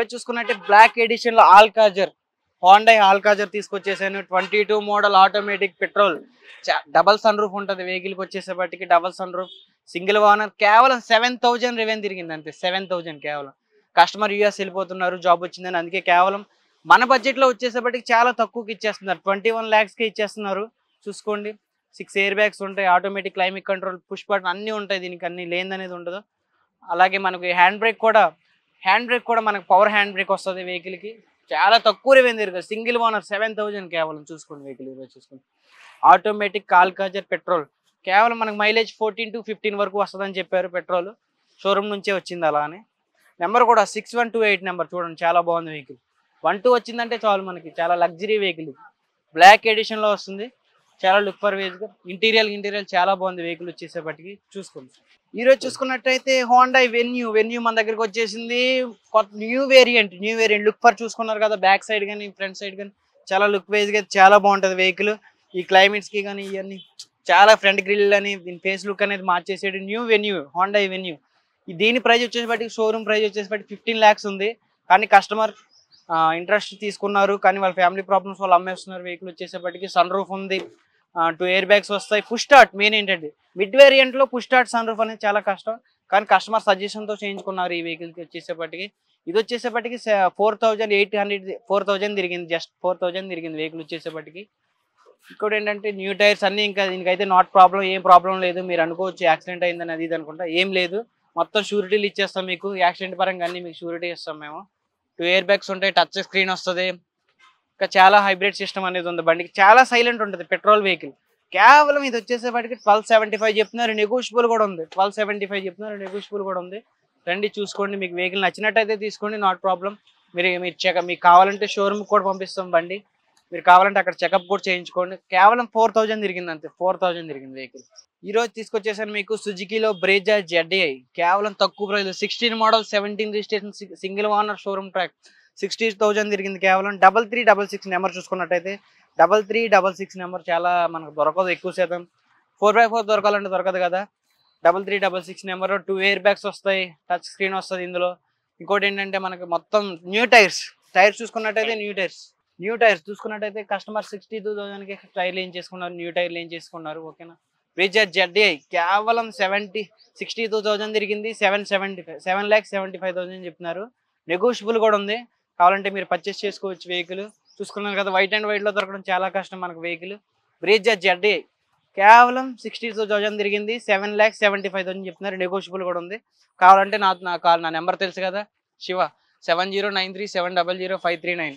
ఈరోజు చూసుకున్నట్టే black edition లో Alcazar, Honda Alcazar తీసుకొచ్చేసాను. 22 model automatic petrol, double sunroof ఉంటుంది వెహికల్ కి వచ్చేసేపటికి. Double sunroof, single owner, కేవలం 7,000 రెవెన్ తిరిగింది అంతే. 7,000 కేవలం. కస్టమర్ యూఎస్ వెళ్ళిపోతున్నారు, జాబ్ వచ్చిందని, అందుకే కేవలం మన బడ్జెట్ లో వచ్చేసేపటికి చాలా తక్కువకి ఇచ్చేస్తున్నారు. 21 lakhs కి ఇచ్చేస్తున్నారు. చూసుకోండి, 6 ఎయిర్ బ్యాగ్స్ ఉంటాయి, automatic climate control, push button అన్ని ఉంటాయి దీనికి, అన్ని లేనిదనేది ఉండదు. అలాగే మనకి హ్యాండ్ బ్రేక్ కూడా మనకు పవర్ హ్యాండ్ బ్రేక్ వస్తుంది వెహికల్ కి. చాలా తక్కువ రెవెన్ తిరిగి, సింగిల్ ఓనర్ 7,000 కేవలం. చూసుకోండి వెహికల్ చూసుకోండి. ఆటోమేటిక్ ఆల్కాజర్ పెట్రోల్, కేవలం మనకు మైలేజ్ 14 to 15 వరకు వస్తుందని చెప్పారు. పెట్రోల్ షోరూమ్ నుంచే వచ్చింది. అలానే నెంబర్ కూడా 6128 నెంబర్. చూడండి చాలా బాగుంది వెహికల్. 12 వచ్చిందంటే చాలు మనకి. చాలా లగ్జరీ వెహికల్, బ్లాక్ ఎడిషన్ లో వస్తుంది. చాలా లుక్ ఫర్ వేజ్ గా, ఇంటీరియర్ చాలా బాగుంది వెహికల్ వచ్చేసేపటికి. చూసుకోండి. ఈ రోజు చూసుకున్నట్టయితే హోండా వెన్యూ మన దగ్గరికి వచ్చేసింది. కొత్త న్యూ వేరియంట్ లుక్ ఫర్ చూసుకున్నారు కదా, బ్యాక్ సైడ్ కానీ ఫ్రంట్ సైడ్ కానీ చాలా లుక్ వైజ్ గా చాలా బాగుంటది వెహికల్. ఈ క్లైమేట్స్ కి కానీ ఇవన్నీ చాలా ఫ్రంట్ గ్రిల్ అని దీని ఫేస్ లుక్ అనేది మార్చేసాడు. Honda Venue. దీని ప్రైస్ వచ్చేసరికి షోరూమ్ ప్రైస్ వచ్చేసరికి 15 lakhs ఉంది. కానీ కస్టమర్ ఇంట్రెస్ట్ తీసుకున్నారు, కానీ వాళ్ళ ఫ్యామిలీ ప్రాబ్లమ్స్ వాళ్ళు అమ్మేస్తున్నారు. వెహికల్ వచ్చేసేపటికి సన్ రూఫ్ ఉంది, 2 ఎయిర్ బ్యాగ్స్ వస్తాయి, పుష్ స్టార్ట్. మెయిన్ ఏంటంటే మిడ్ వేరియంట్ లో పుష్ స్టార్ట్ సన్ రూఫ్ అనేది చాలా కష్టం, కానీ కస్టమర్ సజెషన్ తో చేయించుకున్నారు ఈ వెహికల్ కి వచ్చేసేపటికి. ఇది వచ్చేసేపటికి 4,000 తిరిగింది, జస్ట్ 4,000 తిరిగింది వెహికల్ వచ్చేసేపటికి. ఇంకోటి ఏంటంటే న్యూ టైర్స్ అన్ని, ఇంకా దీనికైతే ఏం ప్రాబ్లం లేదు. మీరు అనుకోవచ్చు యాక్సిడెంట్ అయిందని అది ఇది అనుకుంటా, ఏం లేదు. మొత్తం షూరిటీలు ఇచ్చేస్తాం మీకు, యాక్సిడెంట్ పరంగా అన్ని మీకు షూరిటీ ఇస్తాం మేము. 2 ఎయిర్ బ్యాగ్స్ ఉంటాయి, టచ్ స్క్రీన్ వస్తుంది. ఇంకా చాలా హైబ్రిడ్ సిస్టమ్ అనేది ఉంది బండికి. చాలా సైలెంట్ ఉంటుంది పెట్రోల్ వెహికల్. కేవలం ఇది వచ్చేసేపటికి 1275 చెప్తున్నారు, నెగోషియబుల్ కూడా ఉంది. 1275 చెప్తున్నారు, నెగోషియబుల్ కూడా ఉంది. రండి చూసుకోండి, మీకు వెహికల్ నచ్చినట్టయితే తీసుకోండి, నాట్ ప్రాబ్లం. మీకు కావాలంటే షోరూమ్ కూడా పంపిస్తాం బండి. మీరు కావాలంటే అక్కడ చెకప్ కూడా చేయించుకోండి. కేవలం 4,000 తిరిగింది అంతే. 4,000 తిరిగింది వెహికల్. ఈ రోజు తీసుకొచ్చేసాను మీకు సుజుకిలో బ్రేజా ZDI. కేవలం తక్కువ price, 16 model 17 registration, single owner, showroom track. 60,000 తిరిగింది కేవలం. 3366 నెంబర్ చూసుకున్నట్టయితే 3366 నెంబర్ చాలా మనకు దొరకదు ఎక్కువ శాతం. 4x4 దొరకాలంటే దొరకదు కదా. 3366 నెంబర్. 2 ఎయిర్ బ్యాగ్స్ వస్తాయి, టచ్ స్క్రీన్ వస్తుంది ఇందులో. ఇంకోటి ఏంటంటే మనకి మొత్తం న్యూ టైర్స్ చూసుకున్నట్టయితే న్యూ టైర్స్ చూసుకున్నట్టయితే కస్టమర్ 62,000కి టైర్లు ఏం చేసుకున్నారు, న్యూ టైర్లు ఏం చేసుకున్నారు. ఓకేనా. బ్రేజా ZDI కేవలం 62,000 తిరిగింది. 7,75,000 చెప్తున్నారు, నెగోషియబుల్ కూడా ఉంది. కావాలంటే మీరు పర్చేస్ చేసుకోవచ్చు వెహికల్. చూసుకున్నారు కదా, వైట్ అండ్ వైట్ లో దొరకడం చాలా కష్టం మనకు వెహికల్. బ్రేజా ZDI కేవలం 62,000 తిరిగింది. 7,75,000 చెప్తున్నారు, నెగోషియబుల్ కూడా ఉంది. కావాలంటే నా నెంబర్ తెలుసు కదా, శివ 7093700539.